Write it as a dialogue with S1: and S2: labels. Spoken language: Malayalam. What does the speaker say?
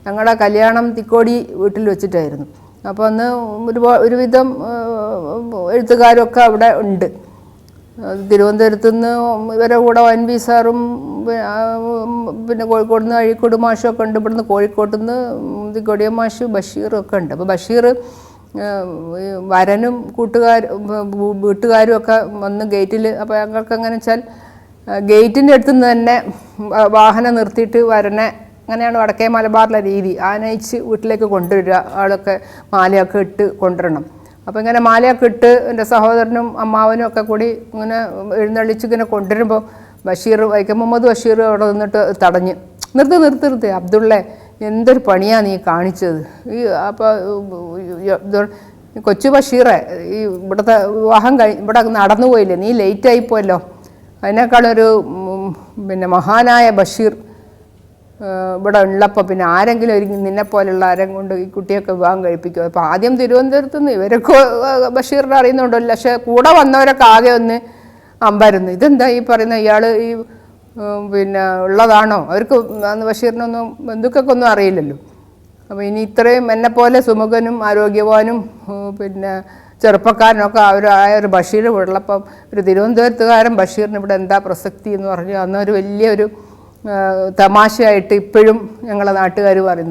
S1: ഞങ്ങളുടെ കല്യാണം തിക്കോടി വീട്ടിൽ വെച്ചിട്ടായിരുന്നു. അപ്പോൾ അന്ന് ഒരുവിധം എഴുത്തുകാരൊക്കെ അവിടെ ഉണ്ട്. തിരുവനന്തപുരത്തു നിന്ന് ഇവരെ കൂടെ ONV സാറും പിന്നെ കോഴിക്കോട് നിന്ന് അഴീക്കോട് മാഷൊക്കെ ഉണ്ട്. ഇവിടുന്ന് കോഴിക്കോട്ടു നിന്ന് തിക്കോടിയ മാഷ് ബഷീറും ഒക്കെ ഉണ്ട്. അപ്പോൾ ബഷീർ വരനും വീട്ടുകാരും ഒക്കെ വന്ന് ഗേറ്റിൽ, അപ്പോൾ ഞങ്ങൾക്ക് എങ്ങനെ വെച്ചാൽ ഗേറ്റിൻ്റെ അടുത്ത് നിന്ന് തന്നെ വാഹനം നിർത്തിയിട്ട് വരനെ, അങ്ങനെയാണ് വടക്കേ മലബാറിലെ രീതി, ആനയിച്ച് വീട്ടിലേക്ക് കൊണ്ടുവരിക. ആളൊക്കെ മാലയൊക്കെ ഇട്ട് കൊണ്ടുവരണം. അപ്പോൾ ഇങ്ങനെ മാലയൊക്കെ ഇട്ട് എൻ്റെ സഹോദരനും അമ്മാവനും ഒക്കെ കൂടി ഇങ്ങനെ എഴുന്നള്ളിച്ച് ഇങ്ങനെ കൊണ്ടുവരുമ്പോൾ വൈക്കം മുഹമ്മദ് ബഷീർ അവിടെ നിന്നിട്ട് തടഞ്ഞ്, നിർത്ത് അബ്ദുള്ളേ, എന്തൊരു പണിയാണ് നീ കാണിച്ചത്. അപ്പോൾ കൊച്ചു ബഷീറെ, ഈ ഇവിടുത്തെ വിവാഹം ഇവിടെ നടന്നു പോയില്ലേ, നീ ലേറ്റായിപ്പോയല്ലോ. അതിനേക്കാളൊരു പിന്നെ മഹാനായ ബഷീർ ഇവിടെ ഉള്ളപ്പോൾ പിന്നെ ആരെങ്കിലും ഒരു നിന്നെപ്പോലുള്ള ആരെങ്കിലും കൊണ്ട് ഈ കുട്ടിയൊക്കെ വിവാഹം കഴിപ്പിക്കും. അപ്പോൾ ആദ്യം തിരുവനന്തപുരത്ത് നിന്ന് ഇവരൊക്കെ ബഷീറിനെ അറിയുന്നുണ്ടല്ലോ, പക്ഷേ കൂടെ വന്നവരൊക്കെ ആകെ ഒന്ന് അമ്പായിരുന്നു. ഇതെന്താ ഈ പറയുന്ന ഇയാൾ ഈ പിന്നെ ഉള്ളതാണോ? അവർക്ക് അന്ന് ബഷീറിനൊന്നും ബന്ധുക്കൾക്കൊന്നും അറിയില്ലല്ലോ. അപ്പോൾ ഇനി ഇത്രയും എന്നെപ്പോലെ സുമുഖനും ആരോഗ്യവാനും പിന്നെ ചെറുപ്പക്കാരനൊക്കെ അവരായ ഒരു ബഷീർ ഉള്ളപ്പം ഒരു തിരുവനന്തപുരത്തുകാരൻ ബഷീറിന് ഇവിടെ എന്താ പ്രസക്തി എന്ന് പറഞ്ഞു. അന്നൊരു വലിയൊരു തമാശയായിട്ട് ഇപ്പോഴും ഞങ്ങളെ നാട്ടുകാർ പറയുന്നത്.